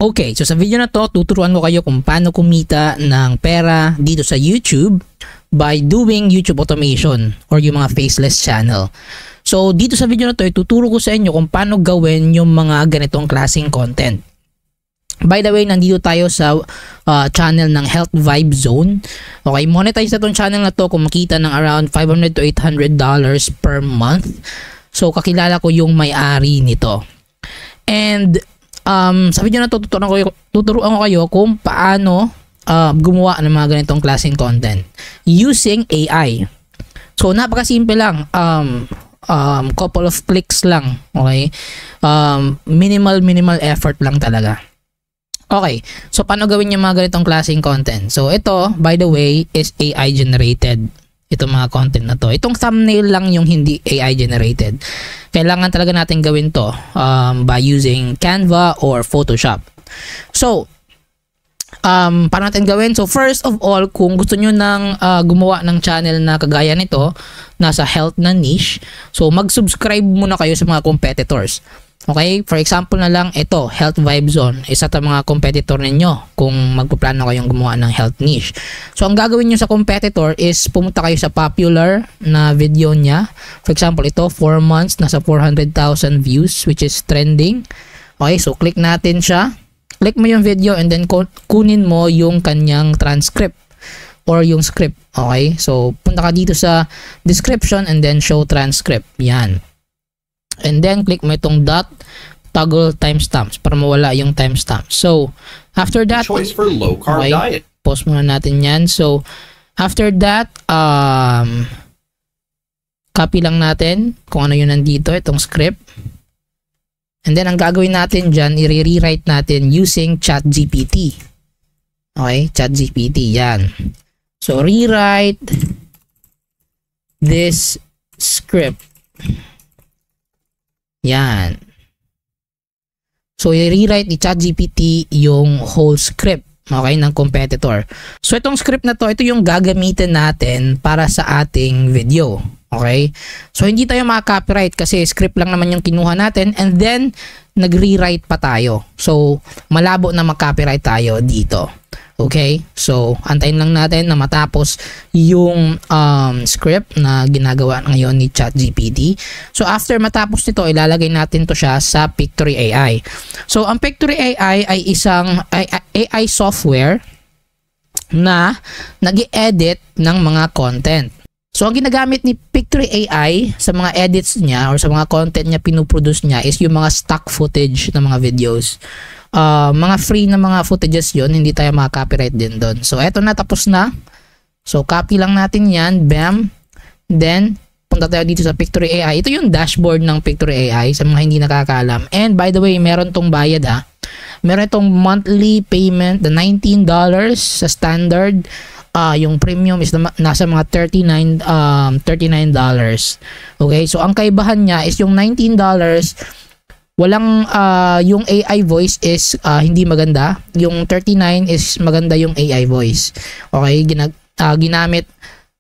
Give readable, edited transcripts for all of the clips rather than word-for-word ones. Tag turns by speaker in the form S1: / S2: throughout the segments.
S1: Okay, so sa video na to, tuturuan ko kayo kung paano kumita ng pera dito sa YouTube by doing YouTube automation or yung mga faceless channel. So dito sa video na to, tuturo ko sa inyo kung paano gawin yung mga ganitong klaseng content. By the way, nandito tayo sa channel ng Health Vibe Zone. Okay, monetize na tong channel na to kung makita ng around $500 to $800 per month. So kakilala ko yung may-ari nito. And sa video na to, tuturuan ko kayo kung paano gumawa ng mga ganitong klaseng content using AI. So napakasimple lang, couple of clicks lang, okay? Minimal effort lang talaga. Okay, so paano gawin yung mga ganitong klaseng content? So ito, by the way, is AI generated. Itong mga content na to. Itong thumbnail lang yung hindi AI generated. Kailangan talaga natin gawin to by using Canva or Photoshop. So, paano natin gawin? So, first of all, kung gusto nyo nang gumawa ng channel na kagaya nito, nasa health na niche, so mag-subscribe muna kayo sa mga competitors. Okay, for example na lang, ito, Health Vibe Zone, isa sa mga competitor ninyo kung magpaplano kayong gumawa ng health niche. So, ang gagawin nyo sa competitor is pumunta kayo sa popular na video niya. For example, ito, 4 months, nasa 400,000 views, which is trending. Okay, so click natin siya. Click mo yung video and then kunin mo yung kanyang transcript or yung script. Okay, so punta ka dito sa description and then show transcript. Yan. And then click mo itong dot, toggle timestamps para mawala yung timestamps. So after that,
S2: choice for low carb diet.
S1: Pause muna natin yan. So after that, copy lang natin kung ano yun nandito, itong script. And then ang gagawin natin dyan, i-rewrite natin using ChatGPT. Okay, ChatGPT, yan. So rewrite this script. Yan. So, i-rewrite ni ChatGPT yung whole script, okay, ng competitor. So, itong script na to, ito yung gagamitin natin para sa ating video. Okay? So, hindi tayo maka-copyright kasi script lang naman yung kinuha natin and then, nag-rewrite pa tayo. So, malabo na mag-copyright tayo dito. Okay? So, antayin lang natin na matapos yung script na ginagawa ngayon ni ChatGPT. So, after matapos nito, ilalagay natin to siya sa Pictory AI. So, ang Pictory AI ay isang AI software na nag-i-edit ng mga content. So, ang ginagamit ni Pictory AI sa mga edits niya or sa mga content niya pinuproduce niya is yung mga stock footage ng mga videos. Mga free na mga footages yun, hindi tayo maka-copyright din doon. So, eto na, tapos na. So, copy lang natin yan. Bam. Then, punta tayo dito sa Pictory AI. Ito yung dashboard ng Pictory AI sa mga hindi nakakaalam. And by the way, meron tong bayad ha. Meron itong monthly payment na $19 sa standard. Yung premium is nasa mga $39. Okay, so ang kaibahan niya is yung $19, walang yung AI voice is hindi maganda. Yung 39 is maganda yung AI voice. Okay, ginamit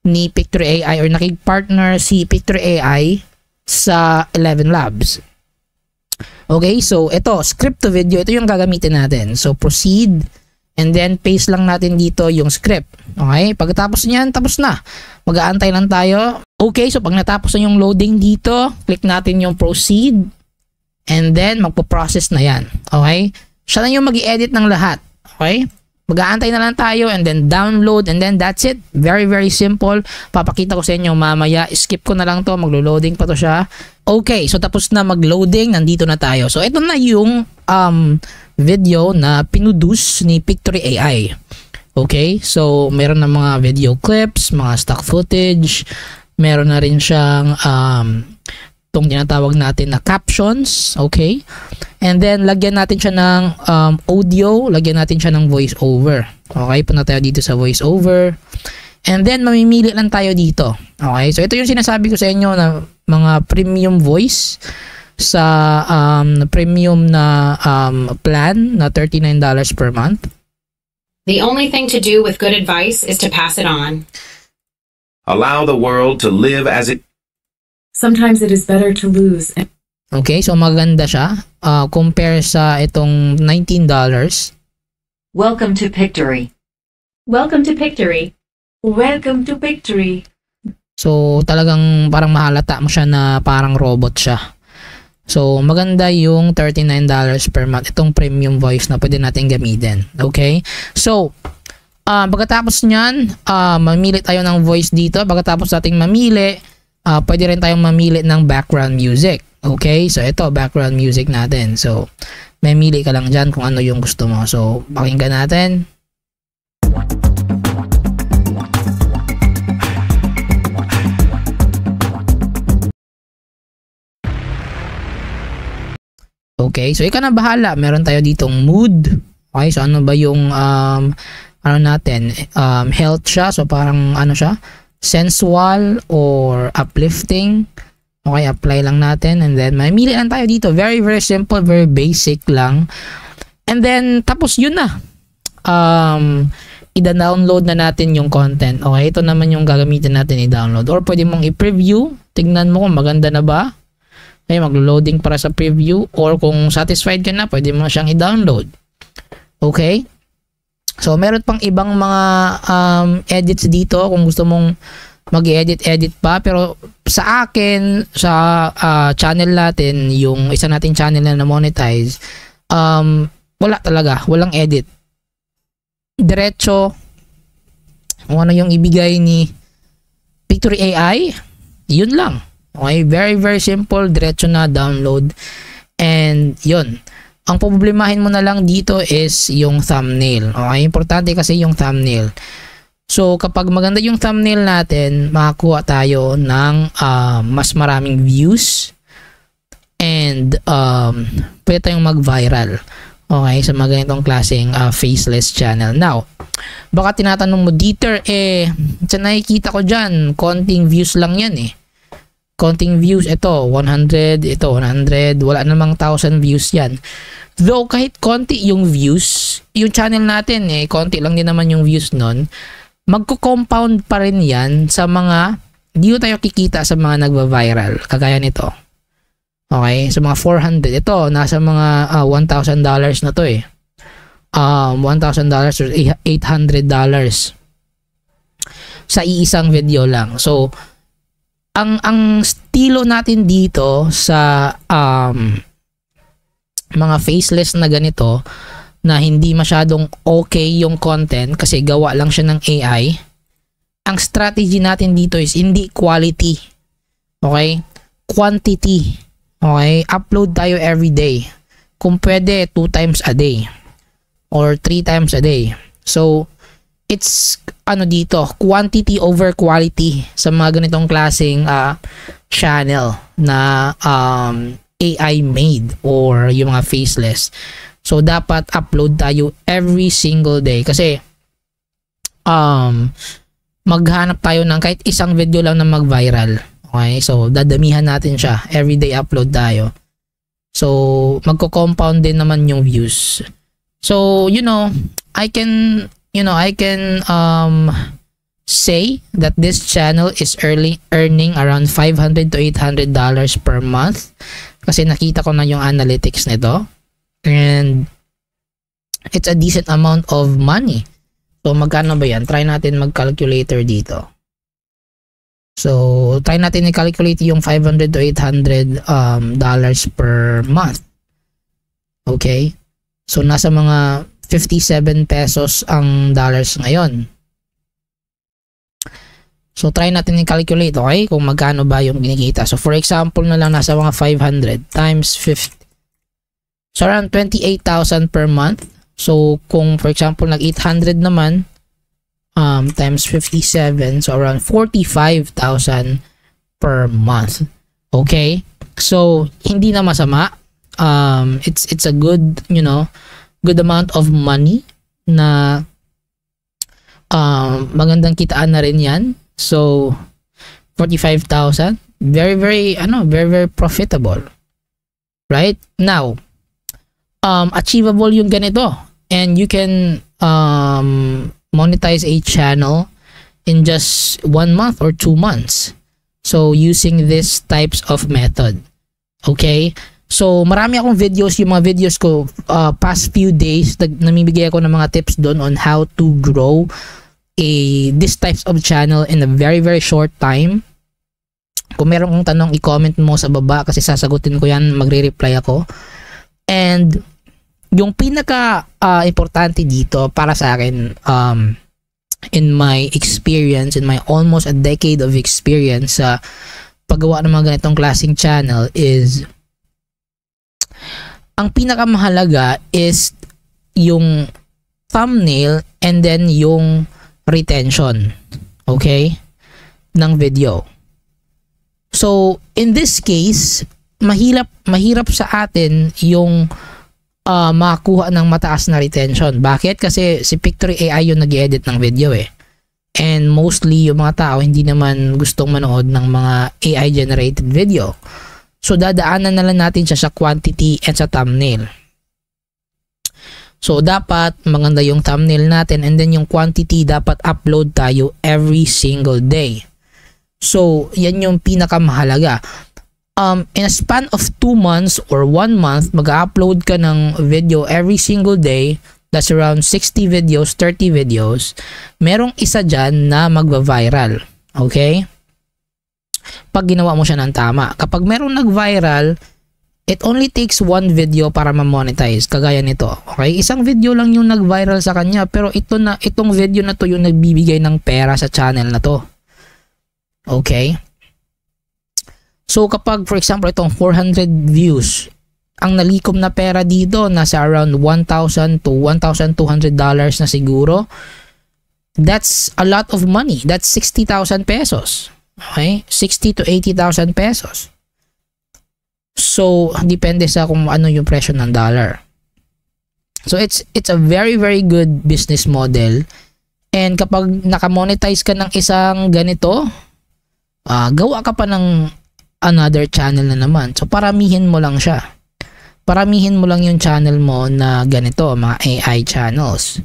S1: ni Pictory AI or nakig-partner si Pictory AI sa 11 Labs. Okay, so ito, script to video, ito yung gagamitin natin. So proceed and then paste lang natin dito yung script. Okay, pagkatapos niyan, tapos na. Mag-aantay lang tayo. Okay, so pag natapos na yung loading dito, click natin yung proceed. And then, magpo-process na yan. Okay? Siya na yung mag-i-edit ng lahat. Okay? Mag-aantay na lang tayo and then download and then that's it. Very, very simple. Papakita ko sa inyo mamaya. Skip ko na lang to. Maglo-loading pa to siya. Okay. So, tapos na mag-loading. Nandito na tayo. So, ito na yung video na pinuduce ni Pictory AI. Okay? So, meron na mga video clips, mga stock footage. Meron na rin siyang itong tinatawag natin na captions, okay? And then, lagyan natin siya ng audio, lagyan natin siya ng voice over. Okay, punta tayo dito sa voice over. And then, mamimili lang tayo dito. Okay, so ito yung sinasabi ko sa inyo na mga premium voice sa premium na plan na $39 per month.
S3: The only thing to do with good advice is to pass it on.
S2: Allow the world to live as it.
S4: Sometimes it is better to lose.
S1: Okay, so maganda siya. Compare sa itong $19.
S2: Welcome to Pictory.
S3: Welcome to Pictory.
S2: Welcome to Pictory.
S1: So talagang parang mahalata mo siya na parang robot siya. So maganda yung $39 per month. Itong premium voice na pwede natin gamitin. Okay? So pagkatapos niyan, mamili tayo ng voice dito. Pagkatapos nating mamili, pwede rin tayong mamili ng background music. Okay? So ito, background music natin. So mamili ka lang dyan kung ano yung gusto mo. So pakinggan natin. Okay, so ikaw na bahala. Meron tayo ditong mood. Okay, so ano ba yung ano natin? Health siya. So parang ano siya? Sensual or uplifting. Okay, apply lang natin and then mamili lang tayo dito. Very very simple, very basic lang. And then tapos yun na. I-download na natin yung content. Okay, ito naman yung gagamitin natin i-download. Or pwede mong i-preview. Tignan mo kung maganda na ba. Okay, maglo-loading para sa preview or kung satisfied ka na, pwede mo siyang i-download. Okay? So, meron pang ibang mga edits dito kung gusto mong mag-edit pa. Pero sa akin, sa channel natin, yung isa nating channel na monetize, wala talaga. Walang edit. Diretso, kung ano yung ibigay ni Pictory AI, yun lang. Okay, very very simple, diretso na download. And yun, ang problemahin mo na lang dito is yung thumbnail. Okay, importante kasi yung thumbnail. So kapag maganda yung thumbnail natin, makakuha tayo ng mas maraming views and pwede tayong mag-viral. Okay, sa mga ganitong klaseng faceless channel. Now, baka tinatanong mo, Dieter, sa nakikita ko dyan, konting views lang yan konting views, ito 100, ito 100, wala namang 1,000 views yan. Though kahit konti yung views, yung channel natin konti lang din naman yung views nun, magko-compound pa rin yan sa mga, di tayo kikita sa mga nagva-viral, kagaya nito. Okay, sa mga 400, ito nasa mga $1,000 na to $1,000 or $800 sa iisang video lang. So ang estilo natin dito sa mga faceless na ganito na hindi masyadong okay yung content kasi gawa lang siya ng AI, ang strategy natin dito is hindi quality, okay, quantity. Okay, upload tayo every day, kung pwede 2 times a day or 3 times a day. So it's ano dito, quantity over quality sa mga ganitong klaseng channel na AI made or yung mga faceless. So dapat upload tayo every single day kasi maghanap tayo ng kahit isang video lang na mag-viral. Okay, so dadamihan natin siya, everyday upload tayo. So magko-compound din naman yung views. So I can say that this channel is earning around $500 to $800 per month kasi nakita ko na yung analytics nito and it's a decent amount of money. So magkano ba yan? Try natin mag-calculator dito. So try natin i-calculate yung $500 to $800 per month. Okay, so nasa mga 57 pesos ang dollars ngayon. So try natin i-calculate, okay, kung magkano ba yung kinikita. So for example na lang, nasa mga 500 times 50, so around 28,000 per month. So kung for example nag 800 naman times 57, so around 45,000 per month. Okay, so hindi na masama. It's a good, good amount of money na magandang kitaan na rin yan. So 45,000, very very profitable. Right? Now, achievable yung ganito, and you can monetize a channel in just 1 month or 2 months. So using this types of method. Okay? So, marami akong videos. Yung mga videos ko past few days, namibigay ako ng mga tips doon on how to grow this types of channel in a very, very short time. Kung meron kong tanong, i-comment mo sa baba kasi sasagutin ko yan, magre-reply ako. And yung pinaka importante dito para sa akin, in my experience, in my almost a decade of experience sa paggawa ng mga ganitong klaseng channel is, ang pinakamahalaga is yung thumbnail and then yung retention, okay, ng video. So, in this case, mahirap sa atin yung makakuha ng mataas na retention. Bakit? Kasi si Pictory AI yung nag-edit ng video eh. And mostly yung mga tao hindi naman gustong manood ng mga AI generated video. So, dadaanan na lang natin siya sa quantity and sa thumbnail. So, dapat maganda yung thumbnail natin and then yung quantity dapat upload tayo every single day. So, yan yung pinakamahalaga. In a span of 2 months or 1 month, mag-upload ka ng video every single day. That's around 60 videos, 30 videos. Merong isa dyan na magva-viral. Okay? Pag ginawa mo siya ng tama. Kapag merong nag-viral, it only takes 1 video para ma-monetize. Kagaya nito. Okay? Isang video lang yung nag-viral sa kanya, pero itong video na to yung nagbibigay ng pera sa channel na to. Okay? So kapag for example itong 400 views, ang nalikom na pera dito nasa around $1,000 to $1,200 na siguro. That's a lot of money. That's 60,000 pesos. Okay? 60 to 80,000 pesos. So, depende sa kung ano yung presyo ng dollar. So, it's a very, very good business model. And kapag nakamonetize ka ng isang ganito, gawa ka pa ng another channel na naman. So, paramihin mo lang siya. Paramihin mo lang yung channel mo na ganito, mga AI channels.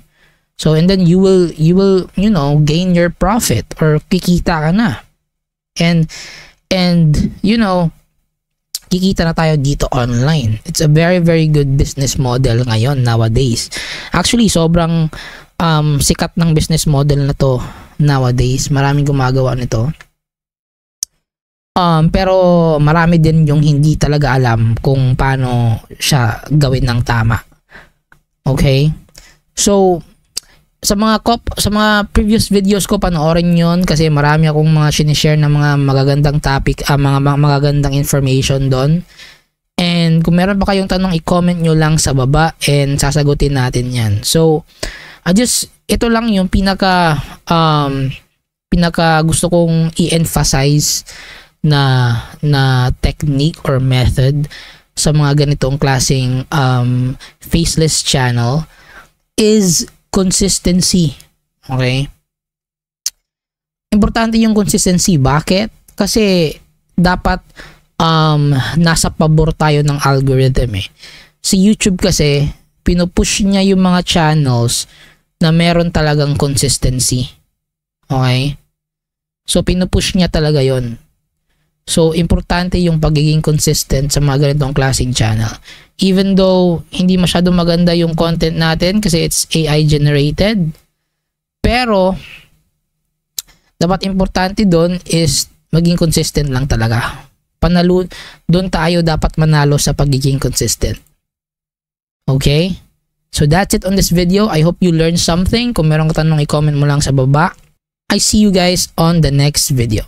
S1: So, and then you will, you know, gain your profit or kikita ka na. And you know, kikita na tayo dito online. It's a very, very good business model ngayon, nowadays. Actually, sobrang sikat ng business model na to nowadays. Maraming gumagawa nito. Pero marami din yung hindi talaga alam kung paano siya gawin ng tama. Okay? So, sa mga previous videos ko, panoorin yon kasi marami akong mga sinishare na mga magagandang topic, mga magagandang information doon. And kung meron pa kayong tanong, i-comment nyo lang sa baba and sasagutin natin yan. So, ito lang yung pinaka gusto kong i-emphasize na technique or method sa mga ganitong klaseng faceless channel is consistency. Okay? Importante yung consistency. Bakit? Kasi dapat nasa pabor tayo ng algorithm eh. Si YouTube kasi pinupush niya yung mga channels na meron talagang consistency. Okay? So pinupush niya talaga yon. So importante yung pagiging consistent sa mga ganitong klaseng channel. Even though hindi masyado maganda yung content natin kasi it's AI generated, pero dapat importante doon is maging consistent lang talaga. Doon tayo dapat manalo sa pagiging consistent. Okay? So that's it on this video. I hope you learned something. Kung meron ka tanong, i-comment mo lang sa baba. I see you guys on the next video.